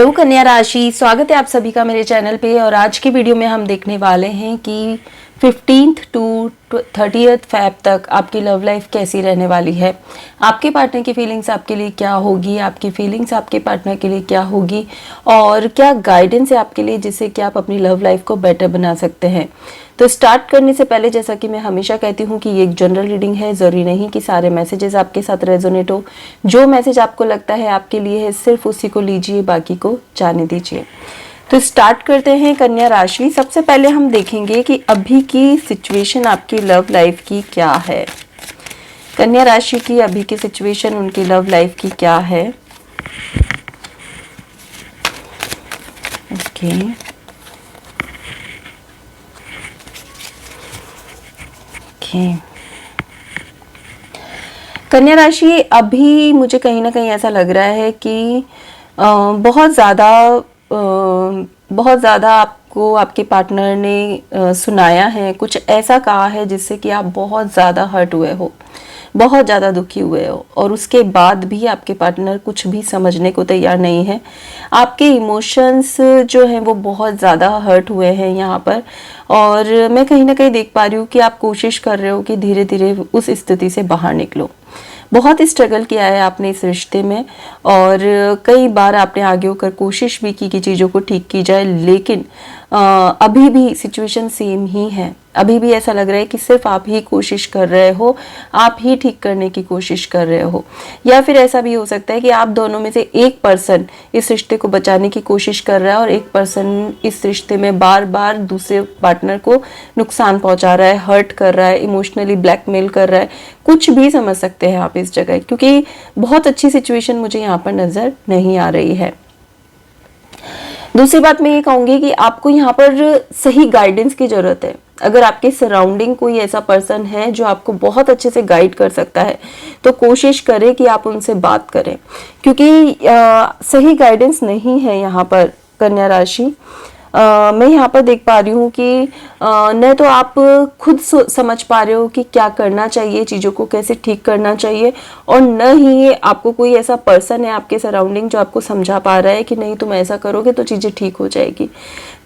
Hello कन्या राशि, स्वागत है आप सभी का मेरे चैनल पे। और आज की वीडियो में हम देखने वाले हैं कि 15th टू 30th फेब तक आपकी लव लाइफ कैसी रहने वाली है। आपके पार्टनर की फीलिंग्स आपके लिए क्या होगी, आपकी फीलिंग्स आपके पार्टनर के लिए क्या होगी और क्या गाइडेंस है आपके लिए जिससे कि आप अपनी लव लाइफ को बेटर बना सकते हैं। तो स्टार्ट करने से पहले जैसा कि मैं हमेशा कहती हूँ कि ये एक जनरल रीडिंग है, ज़रूरी नहीं कि सारे मैसेजेस आपके साथ रेजोनेट हो। जो मैसेज आपको लगता है आपके लिए है सिर्फ उसी को लीजिए, बाकी को जाने दीजिए। तो स्टार्ट करते हैं कन्या राशि। सबसे पहले हम देखेंगे कि अभी की सिचुएशन आपकी लव लाइफ की क्या है। कन्या राशि की अभी की सिचुएशन उनकी लव लाइफ की क्या है। ओके कन्या राशि, अभी मुझे कहीं ना कहीं ऐसा लग रहा है कि बहुत ज़्यादा आपको आपके पार्टनर ने सुनाया है, कुछ ऐसा कहा है जिससे कि आप बहुत ज़्यादा हर्ट हुए हो, बहुत ज़्यादा दुखी हुए हो और उसके बाद भी आपके पार्टनर कुछ भी समझने को तैयार नहीं है। आपके इमोशंस जो हैं वो बहुत ज़्यादा हर्ट हुए हैं यहाँ पर। और मैं कहीं ना कहीं देख पा रही हूँ कि आप कोशिश कर रहे हो कि धीरे धीरे उस स्थिति से बाहर निकलो। बहुत ही स्ट्रगल किया है आपने इस रिश्ते में और कई बार आपने आगे होकर कोशिश भी की कि चीज़ों को ठीक की जाए, लेकिन अभी भी सिचुएशन सेम ही है। अभी भी ऐसा लग रहा है कि सिर्फ आप ही कोशिश कर रहे हो, आप ही ठीक करने की कोशिश कर रहे हो। या फिर ऐसा भी हो सकता है कि आप दोनों में से एक पर्सन इस रिश्ते को बचाने की कोशिश कर रहा है और एक पर्सन इस रिश्ते में बार बार दूसरे पार्टनर को नुकसान पहुंचा रहा है, हर्ट कर रहा है, इमोशनली ब्लैकमेल कर रहा है। कुछ भी समझ सकते हैं आप इस जगह, क्योंकि बहुत अच्छी सिचुएशन मुझे यहाँ पर नजर नहीं आ रही है। दूसरी बात मैं ये कहूंगी कि आपको यहाँ पर सही गाइडेंस की जरूरत है। अगर आपके सराउंडिंग कोई ऐसा पर्सन है जो आपको बहुत अच्छे से गाइड कर सकता है तो कोशिश करें कि आप उनसे बात करें, क्योंकि सही गाइडेंस नहीं है यहाँ पर कन्या राशि। मैं यहाँ पर देख पा रही हूँ कि न तो आप खुद समझ पा रहे हो कि क्या करना चाहिए, चीज़ों को कैसे ठीक करना चाहिए, और न ही आपको कोई ऐसा पर्सन है आपके सराउंडिंग जो आपको समझा पा रहा है कि नहीं तुम ऐसा करोगे तो चीज़ें ठीक हो जाएगी।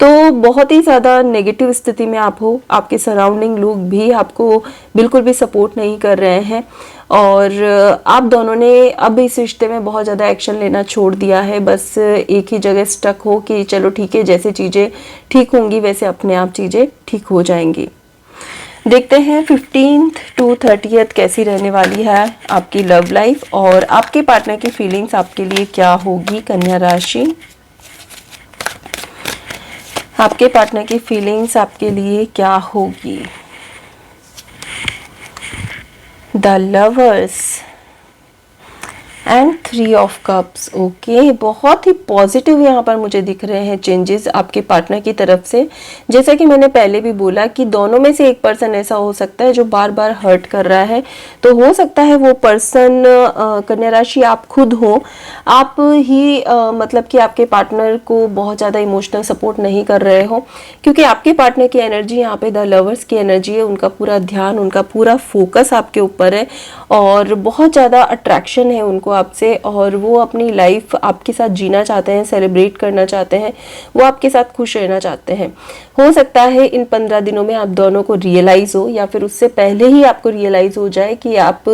तो बहुत ही ज़्यादा नेगेटिव स्थिति में आप हो। आपके सराउंडिंग लोग भी आपको बिल्कुल भी सपोर्ट नहीं कर रहे हैं और आप दोनों ने अब इस रिश्ते में बहुत ज़्यादा एक्शन लेना छोड़ दिया है। बस एक ही जगह स्टक हो कि चलो ठीक है, जैसे चीज़ें ठीक होंगी वैसे अपने आप चीज़ें ठीक हो जाएंगी। देखते हैं 15th टू 30th कैसी रहने वाली है आपकी लव लाइफ और आपके पार्टनर की फीलिंग्स आपके लिए क्या होगी। कन्या राशि, आपके पार्टनर की फीलिंग्स आपके लिए क्या होगी। The lovers and 3 of cups. Okay, बहुत ही पॉजिटिव यहाँ पर मुझे दिख रहे हैं चेंजेस आपके पार्टनर की तरफ से। जैसा कि मैंने पहले भी बोला कि दोनों में से एक पर्सन ऐसा हो सकता है जो बार बार हर्ट कर रहा है। तो हो सकता है वो पर्सन कन्या राशि आप खुद हो। आप ही मतलब कि आपके पार्टनर को बहुत ज़्यादा इमोशनल सपोर्ट नहीं कर रहे हो, क्योंकि आपके पार्टनर की एनर्जी यहाँ पे द लवर्स की एनर्जी है। उनका पूरा ध्यान, उनका पूरा फोकस आपके ऊपर है और बहुत ज़्यादा अट्रैक्शन है उनको आपसे और वो अपनी लाइफ आपके साथ जीना चाहते हैं, सेलिब्रेट करना चाहते हैं, वो आपके साथ खुश रहना चाहते हैं। हो सकता है इन 15 दिनों में आप दोनों को रियलाइज हो या फिर उससे पहले ही आपको रियलाइज हो जाए कि आप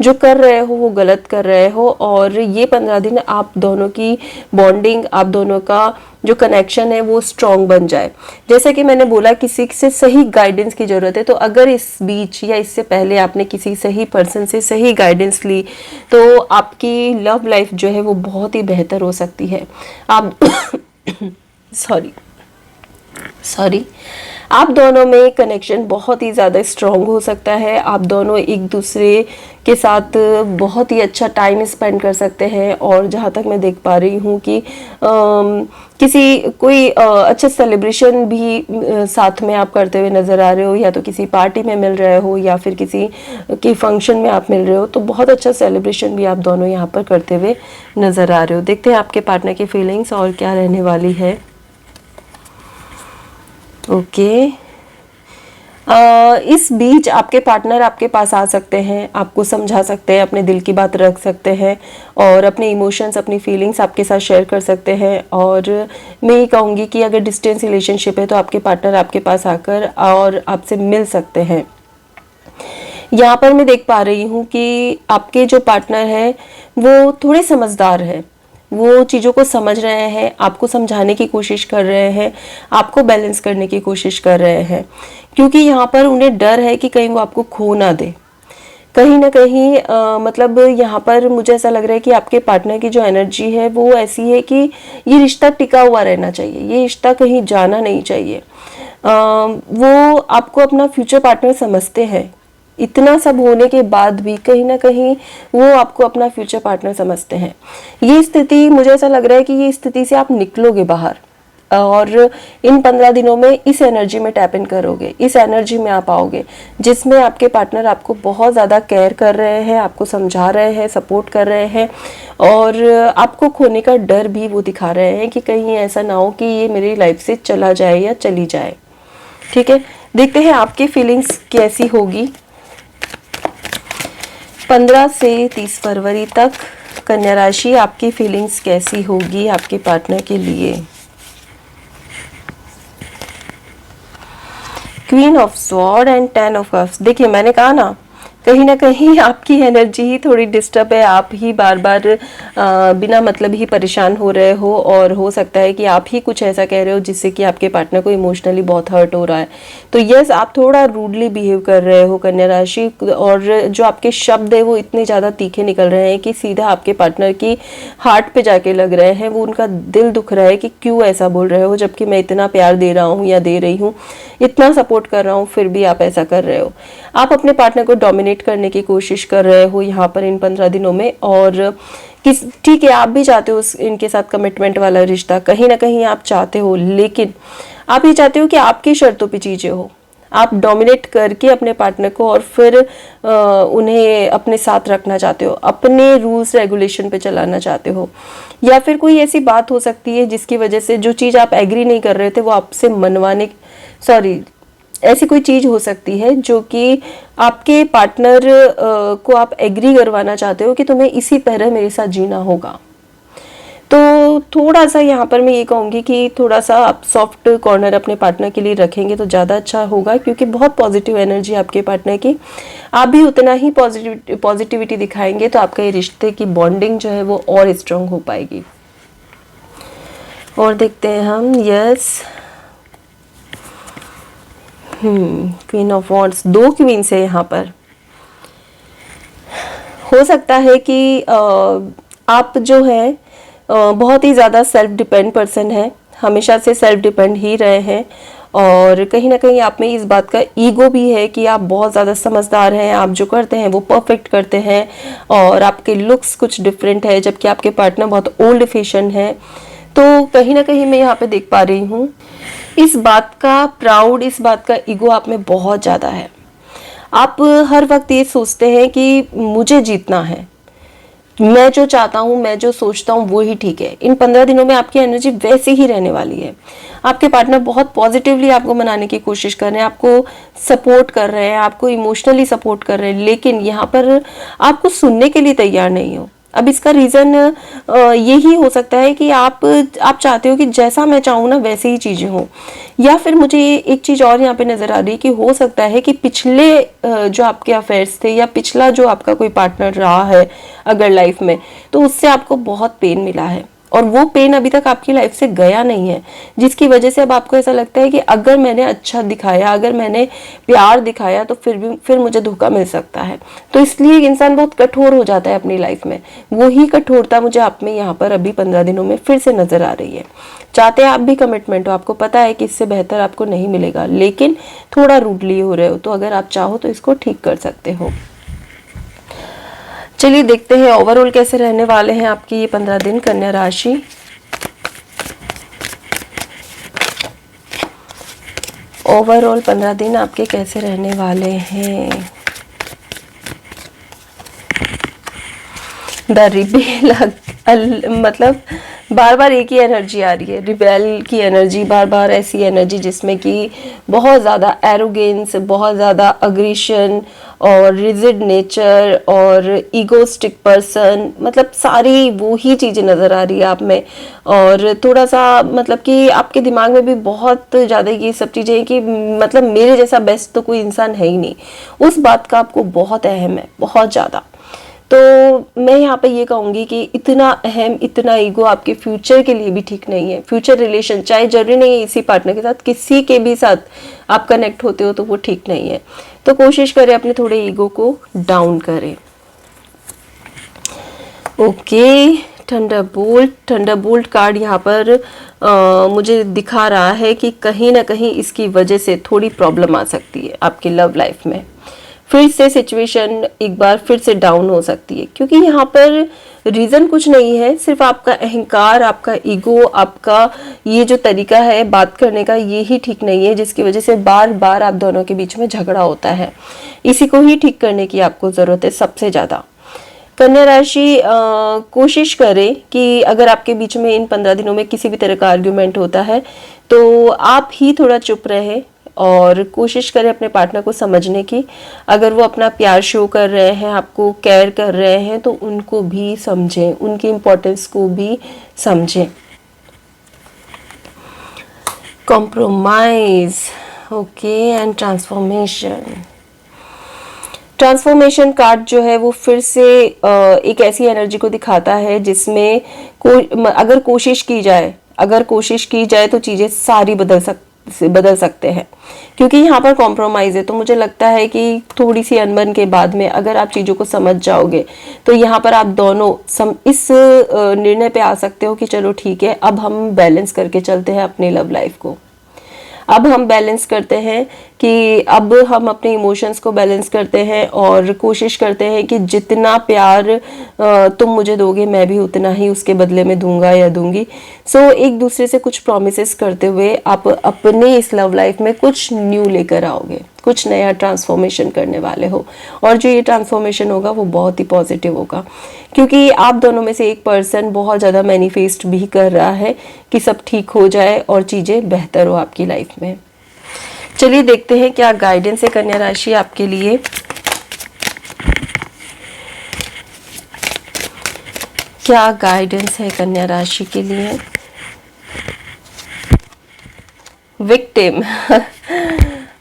जो कर रहे हो वो गलत कर रहे हो और ये 15 दिन आप दोनों की बॉन्डिंग, आप दोनों का जो कनेक्शन है वो स्ट्रॉन्ग बन जाए। जैसे कि मैंने बोला किसी से सही गाइडेंस की जरूरत है, तो अगर इस बीच या इससे पहले आपने किसी सही पर्सन से सही गाइडेंस ली तो आपकी लव लाइफ जो है वो बहुत ही बेहतर हो सकती है। आप सॉरी आप दोनों में कनेक्शन बहुत ही ज़्यादा स्ट्रॉन्ग हो सकता है। आप दोनों एक दूसरे के साथ बहुत ही अच्छा टाइम स्पेंड कर सकते हैं और जहाँ तक मैं देख पा रही हूँ कि कोई अच्छा सेलिब्रेशन भी साथ में आप करते हुए नज़र आ रहे हो, या तो किसी पार्टी में मिल रहे हो या फिर किसी के फंक्शन में आप मिल रहे हो, तो बहुत अच्छा सेलिब्रेशन भी आप दोनों यहाँ पर करते हुए नज़र आ रहे हो। देखते हैं आपके पार्टनर की फीलिंग्स और क्या रहने वाली है। ओके, इस बीच आपके पार्टनर आपके पास आ सकते हैं, आपको समझा सकते हैं, अपने दिल की बात रख सकते हैं और अपने इमोशंस, अपनी फीलिंग्स आपके साथ शेयर कर सकते हैं। और मैं ये कहूँगी कि अगर डिस्टेंस रिलेशनशिप है तो आपके पार्टनर आपके पास आकर और आपसे मिल सकते हैं। यहाँ पर मैं देख पा रही हूँ कि आपके जो पार्टनर है वो थोड़े समझदार है, वो चीज़ों को समझ रहे हैं, आपको समझाने की कोशिश कर रहे हैं, आपको बैलेंस करने की कोशिश कर रहे हैं, क्योंकि यहाँ पर उन्हें डर है कि कहीं वो आपको खो ना दे। कहीं ना कहीं मतलब यहाँ पर मुझे ऐसा लग रहा है कि आपके पार्टनर की जो एनर्जी है वो ऐसी है कि ये रिश्ता टिका हुआ रहना चाहिए, ये रिश्ता कहीं जाना नहीं चाहिए। वो आपको अपना फ्यूचर पार्टनर समझते हैं, इतना सब होने के बाद भी कहीं ना कहीं वो आपको अपना फ्यूचर पार्टनर समझते हैं। ये स्थिति, मुझे ऐसा लग रहा है कि ये स्थिति से आप निकलोगे बाहर और इन 15 दिनों में इस एनर्जी में टैप इन करोगे, इस एनर्जी में आप आओगे जिसमें आपके पार्टनर आपको बहुत ज़्यादा केयर कर रहे हैं, आपको समझा रहे हैं, सपोर्ट कर रहे हैं और आपको खोने का डर भी वो दिखा रहे हैं कि कहीं ऐसा ना हो कि ये मेरी लाइफ से चला जाए या चली जाए। ठीक है, देखते हैं आपकी फीलिंग्स कैसी होगी 15 से 30 फरवरी तक। कन्या राशि, आपकी फीलिंग्स कैसी होगी आपके पार्टनर के लिए। Queen of sword and 10 of cups. देखिए, मैंने कहा ना, कहीं ना कहीं आपकी एनर्जी ही थोड़ी डिस्टर्ब है, आप ही बार बार बिना मतलब ही परेशान हो रहे हो और हो सकता है कि आप ही कुछ ऐसा कह रहे हो जिससे कि आपके पार्टनर को इमोशनली बहुत हर्ट हो रहा है। तो यस, आप थोड़ा रूडली बिहेव कर रहे हो कन्या राशि, और जो आपके शब्द है वो इतने ज़्यादा तीखे निकल रहे हैं कि सीधा आपके पार्टनर की हार्ट पे जाके लग रहे हैं। वो उनका दिल दुख रहा है कि क्यों ऐसा बोल रहे हो, जबकि मैं इतना प्यार दे रहा हूँ या दे रही हूँ, इतना सपोर्ट कर रहा हूँ, फिर भी आप ऐसा कर रहे हो। आप अपने पार्टनर को डोमिनेट करने की कोशिश कर रहे हो यहाँ पर इन 15 दिनों में। और ठीक है, आप भी चाहते हो इनके साथ कमिटमेंट वाला रिश्ता, कहीं ना कहीं आप चाहते हो, लेकिन आप ये चाहते हो कि आपकी शर्तों पे चीजें हो। आप डोमिनेट करके अपने पार्टनर को और फिर उन्हें अपने साथ रखना चाहते हो, अपने रूल्स रेगुलेशन पे चलाना चाहते हो। या फिर कोई ऐसी बात हो सकती है जिसकी वजह से जो चीज़ आप एग्री नहीं कर रहे थे वो आपसे मनवाने, सॉरी, ऐसी कोई चीज़ हो सकती है जो कि आपके पार्टनर को आप एग्री करवाना चाहते हो कि तुम्हें इसी तरह मेरे साथ जीना होगा। तो थोड़ा सा यहाँ पर मैं ये कहूँगी कि थोड़ा सा आप सॉफ्ट कॉर्नर अपने पार्टनर के लिए रखेंगे तो ज़्यादा अच्छा होगा, क्योंकि बहुत पॉजिटिव एनर्जी आपके पार्टनर की, आप भी उतना ही पॉजिटिविटी दिखाएंगे तो आपका ये रिश्ते की बॉन्डिंग जो है वो और स्ट्रांग हो पाएगी। और देखते हैं हम, yes, queen of wands, 2 queens है यहाँ पर। हो सकता है कि आप जो है बहुत ही ज़्यादा सेल्फ डिपेंड पर्सन है, हमेशा से सेल्फ डिपेंड ही रहे हैं, और कहीं ना कहीं आप में इस बात का ईगो भी है कि आप बहुत ज़्यादा समझदार हैं, आप जो करते हैं वो परफेक्ट करते हैं और आपके लुक्स कुछ डिफरेंट है, जबकि आपके पार्टनर बहुत ओल्ड फैशन है। तो कहीं ना कहीं मैं यहाँ पे देख पा रही हूँ इस बात का प्राउड, इस बात का ईगो आप में बहुत ज़्यादा है। आप हर वक्त ये सोचते हैं कि मुझे जीतना है, मैं जो चाहता हूँ, मैं जो सोचता हूँ वो ही ठीक है। इन 15 दिनों में आपकी एनर्जी वैसे ही रहने वाली है। आपके पार्टनर बहुत पॉजिटिवली आपको मनाने की कोशिश कर रहे हैं, आपको सपोर्ट कर रहे हैं, आपको इमोशनली सपोर्ट कर रहे हैं, लेकिन यहाँ पर आपको सुनने के लिए तैयार नहीं हो। अब इसका रीज़न यही हो सकता है कि आप चाहते हो कि जैसा मैं चाहूँ ना वैसे ही चीज़ें हों, या फिर मुझे एक चीज़ और यहाँ पे नज़र आ रही है कि हो सकता है कि पिछले जो आपके अफेयर्स थे या पिछला जो आपका कोई पार्टनर रहा है अगर लाइफ में, तो उससे आपको बहुत पेन मिला है और वो पेन अभी तक आपकी लाइफ से गया नहीं है, जिसकी वजह से अब आपको ऐसा लगता है कि अगर मैंने अच्छा दिखाया, अगर मैंने प्यार दिखाया तो फिर मुझे धोखा मिल सकता है। तो इसलिए इंसान बहुत कठोर हो जाता है अपनी लाइफ में। वही कठोरता मुझे आप में यहाँ पर अभी 15 दिनों में फिर से नजर आ रही है। चाहते हैं आप भी कमिटमेंट हो, आपको पता है कि इससे बेहतर आपको नहीं मिलेगा, लेकिन थोड़ा रूडली हो रहे हो, तो अगर आप चाहो तो इसको ठीक कर सकते हो। चलिए देखते हैं ओवरऑल कैसे रहने वाले हैं आपकी ये 15 दिन कन्या राशि। ओवरऑल 15 दिन आपके कैसे रहने वाले हैं। द रिबेल, मतलब बार बार एक ही एनर्जी आ रही है, रिबेल की एनर्जी, बार बार ऐसी एनर्जी जिसमें कि बहुत ज़्यादा एरोगेंस, बहुत ज़्यादा अग्रेशन और रिजिड नेचर और ईगोस्टिक पर्सन, मतलब सारी वो ही चीज़ें नज़र आ रही है आप में। और थोड़ा सा मतलब कि आपके दिमाग में भी बहुत ज़्यादा ये सब चीज़ें हैं कि मतलब मेरे जैसा बेस्ट तो कोई इंसान है ही नहीं, उस बात का आपको बहुत अहम है, बहुत ज़्यादा। तो मैं यहाँ पे ये कहूँगी कि इतना अहम, इतना ईगो आपके फ्यूचर के लिए भी ठीक नहीं है। फ्यूचर रिलेशन चाहे जरूरी नहीं है इसी पार्टनर के साथ, किसी के भी साथ आप कनेक्ट होते हो तो वो ठीक नहीं है। तो कोशिश करें अपने थोड़े ईगो को डाउन करें। ओके, थंडरबोल्ट कार्ड यहाँ पर मुझे दिखा रहा है कि कहीं ना कहीं इसकी वजह से थोड़ी प्रॉब्लम आ सकती है आपकी लव लाइफ में। फिर से सिचुएशन एक बार फिर से डाउन हो सकती है, क्योंकि यहाँ पर रीज़न कुछ नहीं है, सिर्फ आपका अहंकार, आपका ईगो, आपका ये जो तरीका है बात करने का ये ही ठीक नहीं है, जिसकी वजह से बार बार आप दोनों के बीच में झगड़ा होता है। इसी को ही ठीक करने की आपको ज़रूरत है सबसे ज़्यादा। कन्या राशि कोशिश करें कि अगर आपके बीच में इन 15 दिनों में किसी भी तरह का आर्ग्यूमेंट होता है तो आप ही थोड़ा चुप रहे और कोशिश करें अपने पार्टनर को समझने की। अगर वो अपना प्यार शो कर रहे हैं, आपको केयर कर रहे हैं, तो उनको भी समझें, उनकी इम्पोर्टेंस को भी समझें। Compromise, okay, and transformation card जो है वो फिर से एक ऐसी एनर्जी को दिखाता है जिसमें अगर कोशिश की जाए तो चीज़ें सारी बदल सकते हैं। क्योंकि यहाँ पर कॉम्प्रोमाइज़ है, तो मुझे लगता है कि थोड़ी सी अनबन के बाद में अगर आप चीज़ों को समझ जाओगे तो यहाँ पर आप दोनों इस निर्णय पे आ सकते हो कि चलो ठीक है, अब हम बैलेंस करके चलते हैं अपनी लव लाइफ को। अब हम बैलेंस करते हैं कि अब हम अपने इमोशंस को बैलेंस करते हैं और कोशिश करते हैं कि जितना प्यार तुम मुझे दोगे मैं भी उतना ही उसके बदले में दूंगा या दूंगी। सो एक दूसरे से कुछ प्रॉमिसेस करते हुए आप अपने इस लव लाइफ में कुछ न्यू लेकर आओगे, कुछ नया ट्रांसफॉर्मेशन करने वाले हो। और जो ये ट्रांसफॉर्मेशन होगा वो बहुत ही पॉजिटिव होगा, क्योंकि आप दोनों में से एक पर्सन बहुत ज़्यादा मैनिफेस्ट भी कर रहा है कि सब ठीक हो जाए और चीज़ें बेहतर हो आपकी लाइफ में। चलिए देखते हैं क्या गाइडेंस है कन्या राशि आपके लिए। क्या गाइडेंस है कन्या राशि के लिए। विक्टिम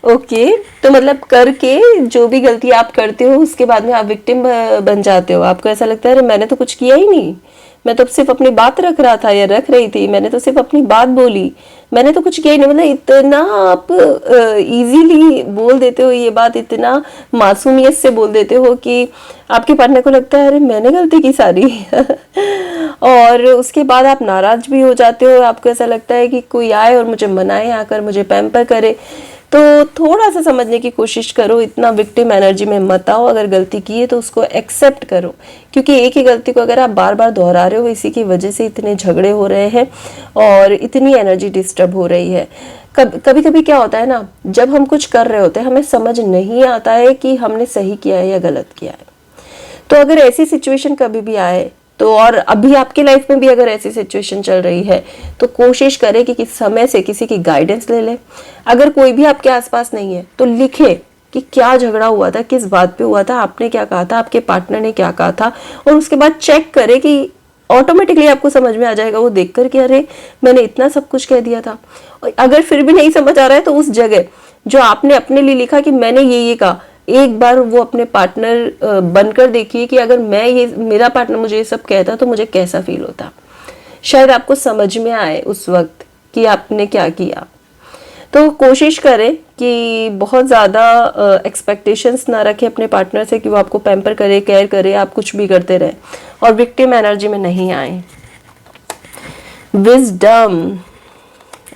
ओके, तो मतलब करके जो भी गलती आप करते हो उसके बाद में आप विक्टिम बन जाते हो। आपको ऐसा लगता है अरे मैंने तो कुछ किया ही नहीं, मैं तो सिर्फ अपनी बात रख रहा था या रख रही थी, मैंने तो सिर्फ अपनी बात बोली, मैंने तो कुछ किया ही नहीं। मतलब इतना आप इजीली बोल देते हो ये बात, इतना मासूमियत से बोल देते हो कि आपके पार्टनर को लगता है अरे मैंने गलती की सारी और उसके बाद आप नाराज भी हो जाते हो। आपको ऐसा लगता है कि कोई आए और मुझे मनाए, आकर मुझे पैम्पर करे। तो थोड़ा सा समझने की कोशिश करो, इतना विक्टिम एनर्जी में मत आओ। अगर गलती की है तो उसको एक्सेप्ट करो, क्योंकि एक ही गलती को अगर आप बार बार दोहरा रहे हो, इसी की वजह से इतने झगड़े हो रहे हैं और इतनी एनर्जी डिस्टर्ब हो रही है। कभी कभी क्या होता है ना, जब हम कुछ कर रहे होते हैं हमें समझ नहीं आता है कि हमने सही किया है या गलत किया है। तो अगर ऐसी सिचुएशन कभी भी आए तो, और अभी आपकी लाइफ में भी अगर ऐसी सिचुएशन चल रही है, तो कोशिश करें कि किस समय से किसी की गाइडेंस ले लें। अगर कोई भी आपके आसपास नहीं है तो लिखे कि क्या झगड़ा हुआ था, किस बात पे हुआ था, आपने क्या कहा था, आपके पार्टनर ने क्या कहा था, और उसके बाद चेक करें कि ऑटोमेटिकली आपको समझ में आ जाएगा वो देखकर कि अरे मैंने इतना सब कुछ कह दिया था। और अगर फिर भी नहीं समझ आ रहा है तो उस जगह जो आपने अपने लिए लिखा कि मैंने ये कहा, एक बार वो अपने पार्टनर बनकर देखिए कि अगर मेरा पार्टनर मुझे ये सब कहता तो मुझे कैसा फील होता। शायद आपको समझ में आए उस वक्त कि आपने क्या किया। तो कोशिश करें कि बहुत ज़्यादा एक्सपेक्टेशंस ना रखें अपने पार्टनर से कि वो आपको पैम्पर करे, केयर करे, आप कुछ भी करते रहें, और विक्टिम एनर्जी में नहीं आए। विजडम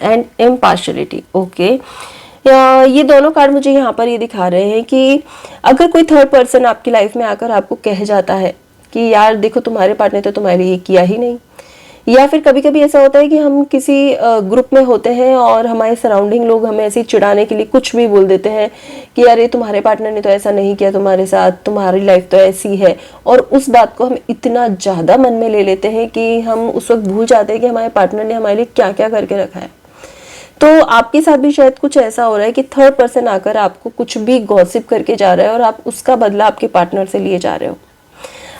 एंड इम्पार्शियलिटी, ओके, ये दोनों कार्ड मुझे यहाँ पर ये दिखा रहे हैं कि अगर कोई थर्ड पर्सन आपकी लाइफ में आकर आपको कह जाता है कि यार देखो तुम्हारे पार्टनर ने तो तुम्हारे लिए किया ही नहीं, या फिर कभी कभी ऐसा होता है कि हम किसी ग्रुप में होते हैं और हमारे सराउंडिंग लोग हमें ऐसे चिढ़ाने के लिए कुछ भी बोल देते हैं कि अरे तुम्हारे पार्टनर ने तो ऐसा नहीं किया तुम्हारे साथ, तुम्हारी लाइफ तो ऐसी है, और उस बात को हम इतना ज़्यादा मन में ले लेते हैं कि हम उस वक्त भूल जाते हैं कि हमारे पार्टनर ने हमारे लिए क्या क्या करके रखा है। तो आपके साथ भी शायद कुछ ऐसा हो रहा है कि थर्ड पर्सन आकर आपको कुछ भी गॉसिप करके जा रहा है और आप उसका बदला आपके पार्टनर से लिए जा रहे हो।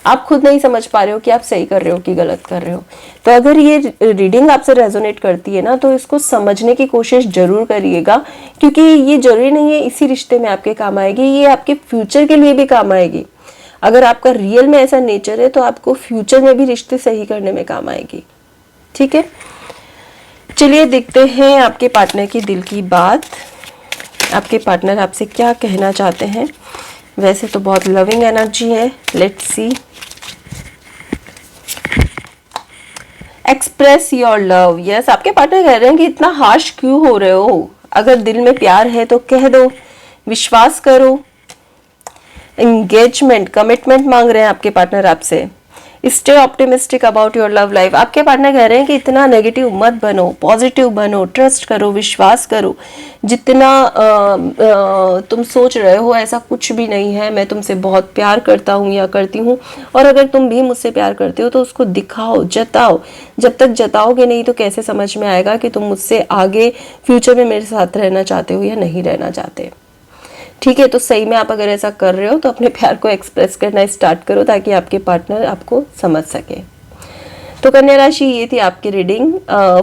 आप खुद नहीं समझ पा रहे हो कि आप सही कर रहे हो कि गलत कर रहे हो। तो अगर ये रीडिंग आपसे रेजोनेट करती है ना, तो इसको समझने की कोशिश जरूर करिएगा, क्योंकि ये जरूरी नहीं है इसी रिश्ते में आपके काम आएगी, ये आपके फ्यूचर के लिए भी काम आएगी। अगर आपका रियल में ऐसा नेचर है तो आपको फ्यूचर में भी रिश्ते सही करने में काम आएगी। ठीक है, चलिए देखते हैं आपके पार्टनर की दिल की बात। आपके पार्टनर आपसे क्या कहना चाहते हैं। वैसे तो बहुत लविंग एनर्जी है, let's see. Express your love. Yes, आपके पार्टनर कह रहे हैं कि इतना हार्श क्यों हो रहे हो, अगर दिल में प्यार है तो कह दो, विश्वास करो। एंगेजमेंट, कमिटमेंट मांग रहे हैं आपके पार्टनर आपसे। Stay optimistic about your love life. आपके पार्टनर कह रहे हैं कि इतना नेगेटिव मत बनो, पॉजिटिव बनो, ट्रस्ट करो, विश्वास करो। जितना तुम सोच रहे हो ऐसा कुछ भी नहीं है। मैं तुमसे बहुत प्यार करता हूँ या करती हूँ, और अगर तुम भी मुझसे प्यार करते हो तो उसको दिखाओ, जताओ। जब तक जताओगे नहीं तो कैसे समझ में आएगा कि तुम मुझसे आगे फ्यूचर में मेरे साथ रहना चाहते हो या नहीं रहना चाहते। ठीक है, तो सही में आप अगर ऐसा कर रहे हो तो अपने प्यार को एक्सप्रेस करना स्टार्ट करो, ताकि आपके पार्टनर आपको समझ सके। तो कन्या राशि, ये थी आपकी रीडिंग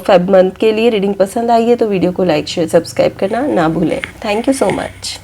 फेब मंथ के लिए। रीडिंग पसंद आई है तो वीडियो को लाइक शेयर सब्सक्राइब करना ना भूलें। Thank you so much.